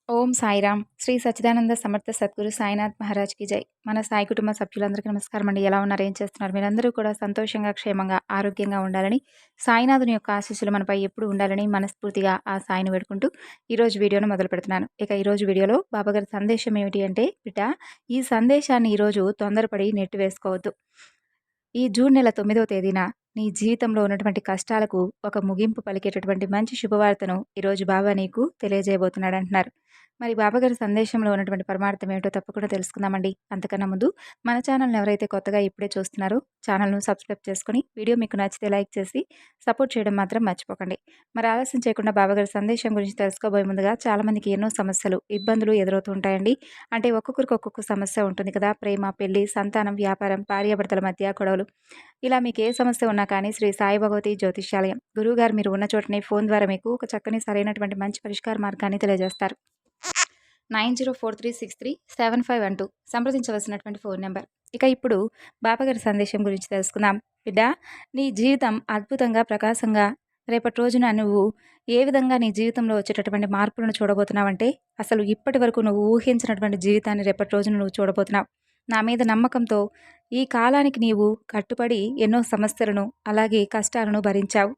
ఓం సాయిరామ్. శ్రీ సచ్చిదానంద సమర్థ సద్గురు సాయినాథ్ మహారాజ్‌కి జై. మన సాయి కుటుంబ సభ్యులందరికీ నమస్కారం అండి. ఎలా ఉన్నారు? ఏం చేస్తున్నారు? మీరందరూ కూడా సంతోషంగా, క్షేమంగా, ఆరోగ్యంగా ఉండాలని, సాయినాథుని యొక్క ఆశీస్సులు మనపై ఎప్పుడూ ఉండాలని మనస్ఫూర్తిగా ఆ సాయిని వేడుకుంటూ ఈరోజు వీడియోను మొదలుపెడుతున్నాను. ఇక ఈరోజు వీడియోలో బాబాగారి సందేశం ఏమిటి అంటే, బిడ్డ, ఈ సందేశాన్ని ఈరోజు తొందరపడి నెట్టి వేసుకోవద్దు. ఈ జూన్ నెల 9వ తేదీన నీ జీవితంలో ఉన్నటువంటి కష్టాలకు ఒక ముగింపు పలికేటటువంటి మంచి శుభవార్తను ఈరోజు బాబా నీకు తెలియజేయబోతున్నాడంటున్నారు. మరి బాబాగారి సందేశంలో ఉన్నటువంటి పరమార్థం ఏమిటో తప్పకుండా తెలుసుకుందామండి. అంతకన్నా ముందు మన ఛానల్ని ఎవరైతే కొత్తగా ఇప్పుడే చూస్తున్నారో ఛానల్ను సబ్స్క్రైబ్ చేసుకొని వీడియో మీకు నచ్చితే లైక్ చేసి సపోర్ట్ చేయడం మాత్రం మర్చిపోకండి. మరి ఆలస్యం చేయకుండా బాబాగారి సందేశం గురించి తెలుసుకోబోయే ముందుగా చాలామందికి ఎన్నో సమస్యలు, ఇబ్బందులు ఎదురవుతూ ఉంటాయండి. అంటే ఒక్కొక్కరికి ఒక్కొక్క సమస్య ఉంటుంది కదా. ప్రేమ, పెళ్లి, సంతానం, వ్యాపారం, భార్యాభర్తల మధ్య గొడవలు, ఇలా మీకు ఏ సమస్య ఉన్నా కానీ శ్రీ సాయి భగవతి జ్యోతిష్యాలయం గురువుగారు మీరు ఉన్న చోటనే ఫోన్ ద్వారా మీకు ఒక చక్కని సరైనటువంటి మంచి పరిష్కార మార్గాన్ని తెలియజేస్తారు. 9043637512 సంప్రదించవలసినటువంటి ఫోన్ నెంబర్. ఇక ఇప్పుడు బాబాగారి సందేశం గురించి తెలుసుకుందాం. బిడ్డ, నీ జీవితం అద్భుతంగా, ప్రకాశంగా రేపటి రోజున నువ్వు ఏ విధంగా నీ జీవితంలో వచ్చేటటువంటి మార్పులను చూడబోతున్నావంటే, అసలు ఇప్పటి వరకు నువ్వు ఊహించినటువంటి జీవితాన్ని రేపటి రోజున నువ్వు చూడబోతున్నావు. నా మీద నమ్మకంతో ఈ కాలానికి నీవు కట్టుబడి ఎన్నో సమస్యలను అలాగే కష్టాలను భరించావు.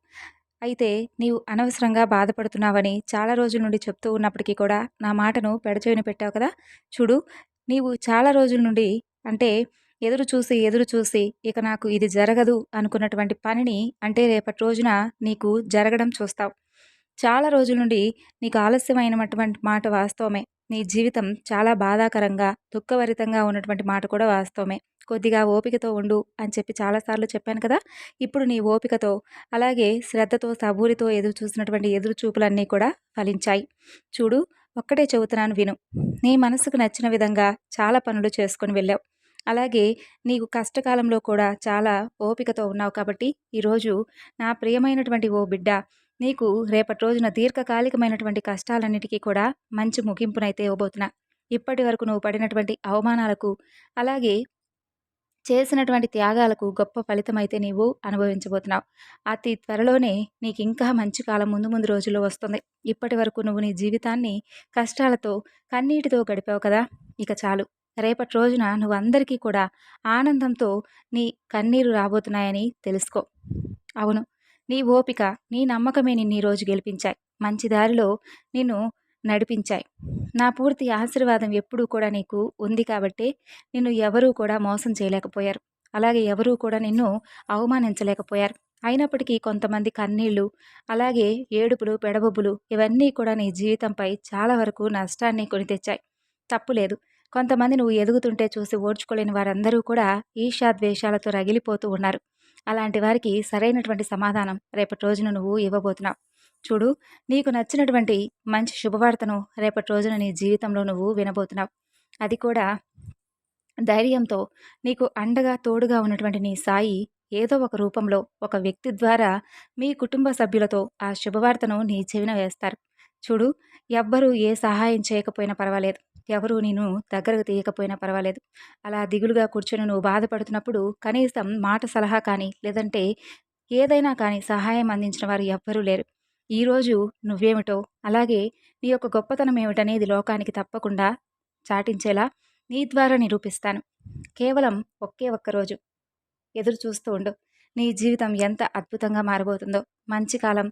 అయితే నీవు అనవసరంగా బాధపడుతున్నావని చాలా రోజుల నుండి చెప్తూ ఉన్నప్పటికీ కూడా నా మాటను పెడచెవిన పెట్టావు కదా. చూడు, నీవు చాలా రోజుల నుండి అంటే ఎదురు చూసి ఇక నాకు ఇది జరగదు అనుకున్నటువంటి పనిని అంటే రేపటి రోజున నీకు జరగడం చూస్తావు. చాలా రోజుల నుండి నీకు ఆలస్యమైనటువంటి మాట వాస్తవమే. నీ జీవితం చాలా బాధాకరంగా, దుఃఖభరితంగా ఉన్నటువంటి మాట కూడా వాస్తవమే. కొద్దిగా ఓపికతో ఉండు అని చెప్పి చాలాసార్లు చెప్పాను కదా. ఇప్పుడు నీ ఓపికతో అలాగే శ్రద్ధతో, సబూరితో ఎదురు చూసినటువంటి ఎదురు చూపులన్నీ కూడా ఫలించాయి. చూడు, ఒక్కటే చెబుతున్నాను విను. నీ మనసుకు నచ్చిన విధంగా చాలా పనులు చేసుకొని వెళ్ళావు. అలాగే నీకు కష్టకాలంలో కూడా చాలా ఓపికతో ఉన్నావు కాబట్టి ఈరోజు నా ప్రియమైనటువంటి ఓ బిడ్డ, నీకు రేపటి రోజున దీర్ఘకాలికమైనటువంటి కష్టాలన్నిటికీ కూడా మంచి ముగింపునైతే ఇవ్వబోతున్నా. ఇప్పటి వరకు నువ్వు పడినటువంటి అవమానాలకు అలాగే చేసినటువంటి త్యాగాలకు గొప్ప ఫలితమైతే నీవు అనుభవించబోతున్నావు. అతి త్వరలోనే నీకు ఇంకా మంచి కాలం ముందు ముందు రోజుల్లో వస్తుంది. ఇప్పటి వరకు నువ్వు నీ జీవితాన్ని కష్టాలతో, కన్నీటితో గడిపావు కదా. ఇక చాలు. రేపటి రోజున నువ్వు అందరికీ కూడా ఆనందంతో నీ కన్నీరు రాబోతున్నాయని తెలుసుకో. అవును, నీ ఓపిక, నీ నమ్మకమే నిన్ను ఈరోజు గెలిపించాయి. మంచి దారిలో నిన్ను నడిపించాయి. నా పూర్తి ఆశీర్వాదం ఎప్పుడూ కూడా నీకు ఉంది కాబట్టే నిన్ను ఎవరూ కూడా మోసం చేయలేకపోయారు. అలాగే ఎవరూ కూడా నిన్ను అవమానించలేకపోయారు. అయినప్పటికీ కొంతమంది కన్నీళ్ళు, అలాగే ఏడుపులు, పెడబొబ్బులు ఇవన్నీ కూడా నీ జీవితంపై చాలా వరకు నష్టాన్ని కొని తెచ్చాయి. తప్పులేదు. కొంతమంది నువ్వు ఎదుగుతుంటే చూసి ఓర్చుకోలేని వారందరూ కూడా ఈర్ష్యాద్వేషాలతో రగిలిపోతూ ఉన్నారు. అలాంటి వారికి సరైనటువంటి సమాధానం రేపటి రోజున నువ్వు ఇవ్వబోతున్నావు. చూడు, నీకు నచ్చినటువంటి మంచి శుభవార్తను రేపటి రోజున నీ జీవితంలో నువ్వు వినబోతున్నావు. అది కూడా ధైర్యంతో నీకు అండగా, తోడుగా ఉన్నటువంటి నీ సాయి ఏదో ఒక రూపంలో ఒక వ్యక్తి ద్వారా మీ కుటుంబ సభ్యులతో ఆ శుభవార్తను నీ చెవిన వేస్తారు. చూడు, ఎవ్వరూ ఏ సహాయం చేయకపోయినా పర్వాలేదు, ఎవరూ నేను దగ్గరకు తీయకపోయినా పర్వాలేదు, అలా దిగులుగా కూర్చొని నువ్వు బాధపడుతున్నప్పుడు కనీసం మాట సలహా కానీ లేదంటే ఏదైనా కానీ సహాయం అందించిన వారు ఎవ్వరూ లేరు. ఈరోజు నువ్వేమిటో అలాగే నీ యొక్క గొప్పతనం ఏమిటనేది లోకానికి తప్పకుండా చాటించేలా నీ ద్వారా నిరూపిస్తాను. కేవలం ఒకే ఒక్కరోజు ఎదురు చూస్తూ ఉండు. నీ జీవితం ఎంత అద్భుతంగా మారబోతుందో. మంచి కాలం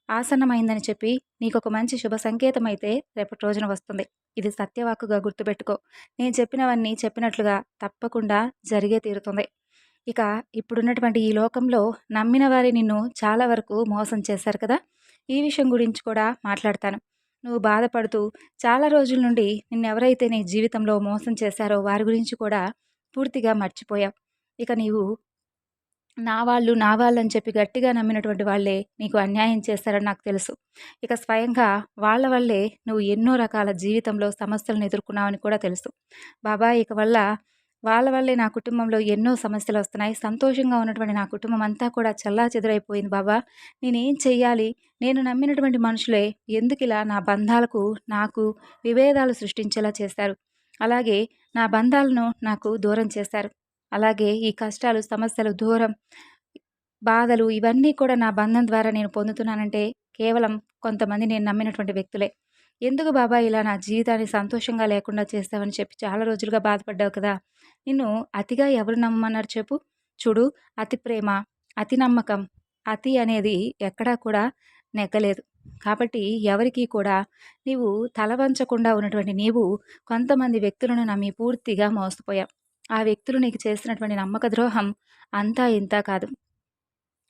ఆసన్నమైందని చెప్పి నీకొక మంచి శుభ సంకేతం అయితే రేపటి రోజున వస్తుంది. ఇది సత్యవాక్కుగా గుర్తుపెట్టుకో. నేను చెప్పినవన్నీ చెప్పినట్లుగా తప్పకుండా జరిగే తీరుతుంది. ఇక ఇప్పుడున్నటువంటి ఈ లోకంలో నమ్మిన వారి నిన్ను చాలా వరకు మోసం చేశారు కదా. ఈ విషయం గురించి కూడా మాట్లాడతాను. నువ్వు బాధపడుతూ చాలా రోజుల నుండి నిన్నెవరైతే నీ జీవితంలో మోసం చేశారో వారి గురించి కూడా పూర్తిగా మర్చిపోయావు. ఇక నీవు నా వాళ్ళు అని చెప్పి గట్టిగా నమ్మినటువంటి వాళ్ళే నీకు అన్యాయం చేశారని నాకు తెలుసు. ఇక స్వయంగా వాళ్ళ వల్లే నువ్వు ఎన్నో రకాల జీవితంలో సమస్యలను ఎదుర్కొన్నావని కూడా తెలుసు. బాబా, ఇక వాళ్ళ వల్లే నా కుటుంబంలో ఎన్నో సమస్యలు వస్తున్నాయి. సంతోషంగా ఉన్నటువంటి నా కుటుంబం అంతా కూడా చెల్లాచెదురైపోయింది బాబా. నేనేం చెయ్యాలి? నేను నమ్మినటువంటి మనుషులే ఎందుకిలా నా బంధాలకు నాకు విభేదాలు సృష్టించేలా చేశారు. అలాగే నా బంధాలను నాకు దూరం చేశారు. అలాగే ఈ కష్టాలు, సమస్యలు, దూరం, బాధలు ఇవన్నీ కూడా నా బంధం ద్వారా నేను పొందుతున్నానంటే కేవలం కొంతమంది నేను నమ్మినటువంటి వ్యక్తులే. ఎందుకు బాబా ఇలా నా జీవితాన్ని సంతోషంగా లేకుండా చేస్తావని చెప్పి చాలా రోజులుగా బాధపడ్డావు కదా! నిన్ను అతిగా ఎవరు నమ్మమన్నారు చెప్పు? చూడు, అతి ప్రేమ, అతి నమ్మకం, అతి అనేది ఎక్కడా కూడా నెగ్గలేదు. కాబట్టి ఎవరికీ కూడా నీవు తల వంచకుండా ఉన్నటువంటి నీవు కొంతమంది వ్యక్తులను నమ్మి పూర్తిగా మోసపోయావు. ఆ వ్యక్తులు నీకు చేసినటువంటి నమ్మక ద్రోహం అంతా ఇంతా కాదు.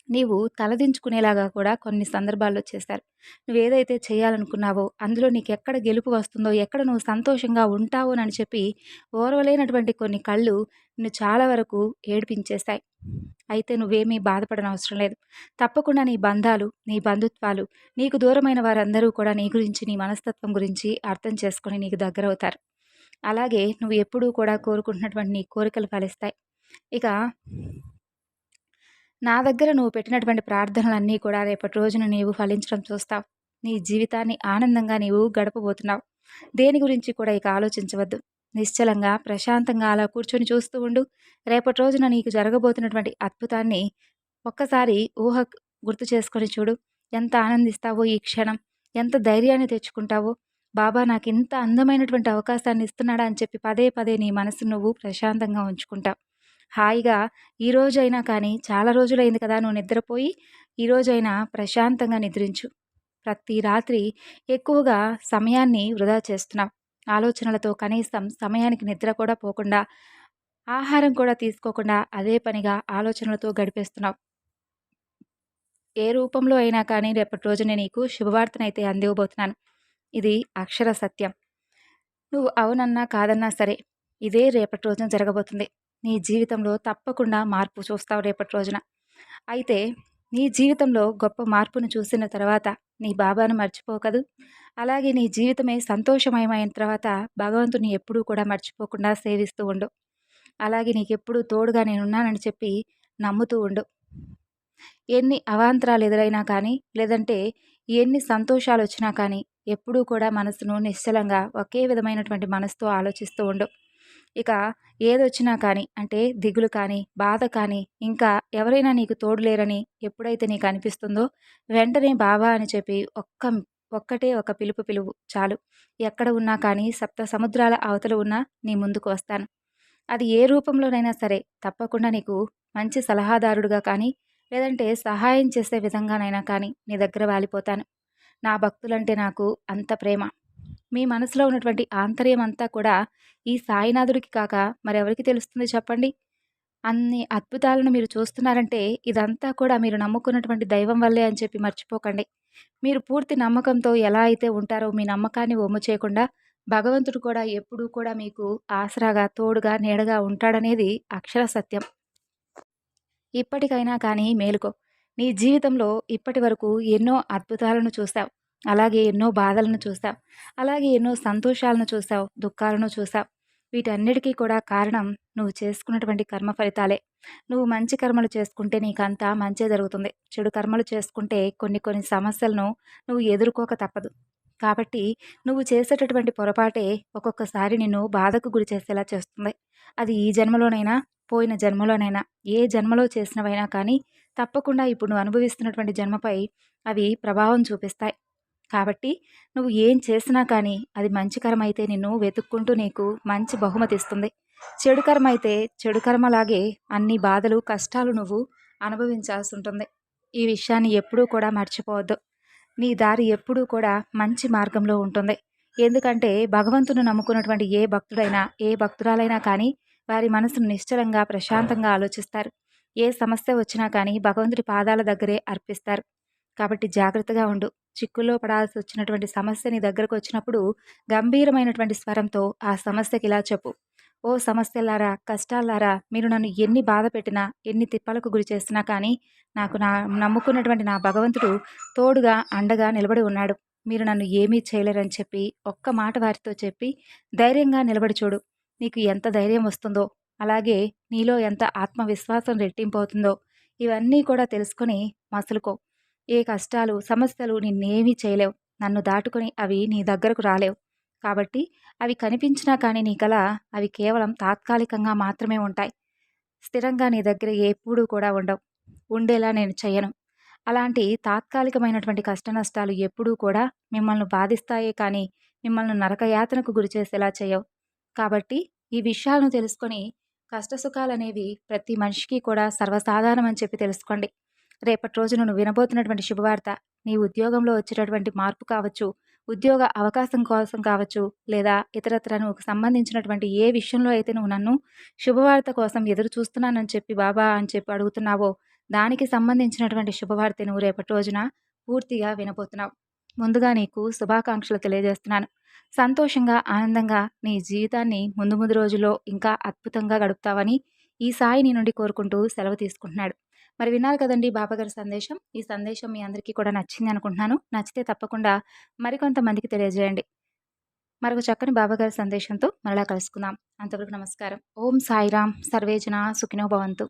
నీవు తలదించుకునేలాగా కూడా కొన్ని సందర్భాల్లో చేశారు. నువ్వేదైతే చేయాలనుకున్నావో, అందులో నీకెక్కడ గెలుపు వస్తుందో, ఎక్కడ నువ్వు సంతోషంగా ఉంటావోనని చెప్పి ఓర్వలేనటువంటి కొన్ని కళ్ళు నిన్ను చాలా వరకు ఏడిపించేశాయి. అయితే నువ్వేమీ బాధపడనవసరం లేదు. తప్పకుండా నీ బంధాలు, నీ బంధుత్వాలు, నీకు దూరమైన వారందరూ కూడా నీ గురించి, నీ మనస్తత్వం గురించి అర్థం చేసుకొని నీకు దగ్గరవుతారు. అలాగే నువ్వు ఎప్పుడూ కూడా కోరుకుంటున్నటువంటి నీ కోరికలు ఫలిస్తాయి. ఇక నా దగ్గర నువ్వు పెట్టినటువంటి ప్రార్థనలన్నీ కూడా రేపటి రోజున నీవు ఫలించడం చూస్తావు. నీ జీవితాన్ని ఆనందంగా నీవు గడపబోతున్నావు. దేని గురించి కూడా ఇక ఆలోచించవద్దు. నిశ్చలంగా, ప్రశాంతంగా అలా కూర్చొని చూస్తూ ఉండు. రేపటి రోజున నీకు జరగబోతున్నటువంటి అద్భుతాన్ని ఒక్కసారి ఊహ గుర్తు చేసుకొని చూడు. ఎంత ఆనందిస్తావో ఈ క్షణం, ఎంత ధైర్యాన్ని తెచ్చుకుంటావో. బాబా నాకు ఇంత అందమైనటువంటి అవకాశాన్ని ఇస్తున్నాడా అని చెప్పి పదే పదే నీ మనసు నువ్వు ప్రశాంతంగా ఉంచుకుంటావు. హాయిగా ఈ రోజైనా కానీ చాలా రోజులైంది కదా నువ్వు నిద్రపోయి, ఈ రోజైనా ప్రశాంతంగా నిద్రించు. ప్రతి రాత్రి ఎక్కువగా సమయాన్ని వృధా చేస్తున్నావు. ఆలోచనలతో కనీసం సమయానికి నిద్ర కూడా పోకుండా, ఆహారం కూడా తీసుకోకుండా అదే పనిగా ఆలోచనలతో గడిపేస్తున్నావు. ఏ రూపంలో అయినా కానీ రేపటి రోజున నీకు శుభవార్తనైతే అందివ్వబోతున్నాను. ఇది అక్షర సత్యం. నువ్వు అవునన్నా కాదన్నా సరే, ఇదే రేపటి రోజున జరగబోతుంది. నీ జీవితంలో తప్పకుండా మార్పు చూస్తావు రేపటి రోజున. అయితే నీ జీవితంలో గొప్ప మార్పును చూసిన తర్వాత నీ బాబాను మర్చిపోకదు. అలాగే నీ జీవితమే సంతోషమయమైన తర్వాత భగవంతుని ఎప్పుడూ కూడా మర్చిపోకుండా సేవిస్తూ ఉండు. అలాగే నీకెప్పుడూ తోడుగా నేనున్నానని చెప్పి నమ్ముతూ ఉండు. ఎన్ని అవాంతరాలు ఎదురైనా కానీ, లేదంటే ఎన్ని సంతోషాలు వచ్చినా కానీ, ఎప్పుడూ కూడా మనసును నిశ్చలంగా ఒకే విధమైనటువంటి మనసుతో ఆలోచిస్తూ ఉండు. ఇక ఏదొచ్చినా కానీ, అంటే దిగులు కానీ, బాధ కానీ, ఇంకా ఎవరైనా నీకు తోడు లేరని ఎప్పుడైతే నీకు అనిపిస్తుందో, వెంటనే బాబా అని చెప్పి ఒక్కటే ఒక పిలుపు పిలువు చాలు. ఎక్కడ ఉన్నా కానీ, సప్త సముద్రాల అవతల ఉన్నా నీ ముందుకు వస్తాను. అది ఏ రూపంలోనైనా సరే తప్పకుండా నీకు మంచి సలహాదారుడుగా కానీ, లేదంటే సహాయం చేసే విధంగానైనా కానీ నీ దగ్గర వాలిపోతాను. నా భక్తులంటే నాకు అంత ప్రేమ. మీ మనసులో ఉన్నటువంటి ఆంతర్యం అంతా కూడా ఈ సాయినాథుడికి కాక మరెవరికి తెలుస్తుంది చెప్పండి? అన్ని అద్భుతాలను మీరు చూస్తున్నారంటే ఇదంతా కూడా మీరు నమ్ముకున్నటువంటి దైవం వల్లే అని చెప్పి మర్చిపోకండి. మీరు పూర్తి నమ్మకంతో ఎలా అయితే ఉంటారో మీ నమ్మకాన్ని వమ్ము చేయకుండా భగవంతుడు కూడా ఎప్పుడూ కూడా మీకు ఆసరాగా, తోడుగా, నీడగా ఉంటాడనేది అక్షర సత్యం. ఇప్పటికైనా కానీ మేలుకో. నీ జీవితంలో ఇప్పటి వరకు ఎన్నో అద్భుతాలను చూసావు. అలాగే ఎన్నో బాధలను చూసావు. అలాగే ఎన్నో సంతోషాలను చూసావు, దుఃఖాలను చూసావు. వీటన్నిటికీ కూడా కారణం నువ్వు చేసుకున్నటువంటి కర్మ ఫలితాలే. నువ్వు మంచి కర్మలు చేసుకుంటే నీకంతా మంచే జరుగుతుంది. చెడు కర్మలు చేసుకుంటే కొన్ని కొన్ని సమస్యలను నువ్వు ఎదుర్కోక తప్పదు. కాబట్టి నువ్వు చేసేటటువంటి పొరపాటే ఒక్కొక్కసారి నిన్ను బాధకు గురి చేసేలా చేస్తుంది. అది ఈ జన్మలోనైనా, పోయిన జన్మలోనైనా, ఏ జన్మలో చేసినవైనా కానీ తప్పకుండా ఇప్పుడు నువ్వు అనుభవిస్తున్నటువంటి జన్మపై అవి ప్రభావం చూపిస్తాయి. కాబట్టి నువ్వు ఏం చేసినా కానీ అది మంచి కర్మ అయితే నిన్ను వెతుక్కుంటూ నీకు మంచి బహుమతి ఇస్తుంది. చెడు కర్మ అయితే చెడు కర్మలాగే అన్ని బాధలు, కష్టాలు నువ్వు అనుభవించాల్సి ఉంటుంది. ఈ విషయాన్ని ఎప్పుడూ కూడా మర్చిపోవద్దు. నీ దారి ఎప్పుడూ కూడా మంచి మార్గంలో ఉంటుంది. ఎందుకంటే భగవంతుని నమ్ముకున్నటువంటి ఏ భక్తుడైనా, ఏ భక్తురాలైనా కానీ వారి మనసును నిశ్చలంగా, ప్రశాంతంగా ఆలోచిస్తారు. ఏ సమస్య వచ్చినా కానీ భగవంతుడి పాదాల దగ్గరే అర్పిస్తారు. కాబట్టి జాగ్రత్తగా ఉండు. చిక్కుల్లో పడాల్సి వచ్చినటువంటి సమస్య నీ దగ్గరకు వచ్చినప్పుడు గంభీరమైనటువంటి స్వరంతో ఆ సమస్యకి ఇలా చెప్పు: ఓ సమస్యలారా, కష్టాలారా, మీరు నన్ను ఎన్ని బాధ పెట్టినా, ఎన్ని తిప్పలకు గురి చేసినా కానీ నాకు నమ్ముకున్నటువంటి నా భగవంతుడు తోడుగా, అండగా నిలబడి ఉన్నాడు. మీరు నన్ను ఏమీ చేయలేరని చెప్పి ఒక్క మాట వారితో చెప్పి ధైర్యంగా నిలబడి చూడు. నీకు ఎంత ధైర్యం వస్తుందో, అలాగే నీలో ఎంత ఆత్మవిశ్వాసం రెట్టింపు అవుతుందో ఇవన్నీ కూడా తెలుసుకొని మసులుకో. ఏ కష్టాలు, సమస్యలు నిన్నేమీ చేయలేవు. నన్ను దాటుకొని అవి నీ దగ్గరకు రాలేవు. కాబట్టి అవి కనిపించినా కానీ నీకలా అవి కేవలం తాత్కాలికంగా మాత్రమే ఉంటాయి. స్థిరంగా నీ దగ్గర ఎప్పుడూ కూడా ఉండవు. ఉండేలా నేను చెయ్యను. అలాంటి తాత్కాలికమైనటువంటి కష్టనష్టాలు ఎప్పుడూ కూడా మిమ్మల్ని బాధిస్తాయే కానీ, మిమ్మల్ని నరకయాతనకు గురిచేసేలా చేయవు. కాబట్టి ఈ విషయాలను తెలుసుకొని కష్టసుఖాలనేవి ప్రతి మనిషికి కూడా సర్వసాధారణమని చెప్పి తెలుసుకోండి. రేపటి రోజున నువ్వు వినబోతున్నటువంటి శుభవార్త నీ ఉద్యోగంలో వచ్చేటటువంటి మార్పు కావచ్చు, ఉద్యోగ అవకాశం కోసం కావచ్చు, లేదా ఇతరత్ర నువ్వు సంబంధించినటువంటి ఏ విషయంలో అయితే నువ్వు నన్ను శుభవార్త కోసం ఎదురు చూస్తున్నానని చెప్పి బాబా అని చెప్పి అడుగుతున్నావో, దానికి సంబంధించినటువంటి శుభవార్త నువ్వు రేపటి రోజున పూర్తిగా వినబోతున్నావు. ముందుగా నీకు శుభాకాంక్షలు తెలియజేస్తున్నాను. సంతోషంగా, ఆనందంగా నీ జీవితాన్ని ముందు ముందు రోజుల్లో ఇంకా అద్భుతంగా గడుపుతావని ఈ సాయి నీ నుండి కోరుకుంటూ సెలవు తీసుకుంటున్నాడు. మరి విన్నారు కదండీ బాబాగారి సందేశం. ఈ సందేశం మీ అందరికీ కూడా నచ్చింది అనుకుంటున్నాను. నచ్చితే తప్పకుండా మరికొంతమందికి తెలియజేయండి. మరొక చక్కని బాబాగారి సందేశంతో మరలా కలుసుకుందాం. అంతవరకు నమస్కారం. ఓం సాయిరాం. సర్వే జనా సుఖినో భవంతు.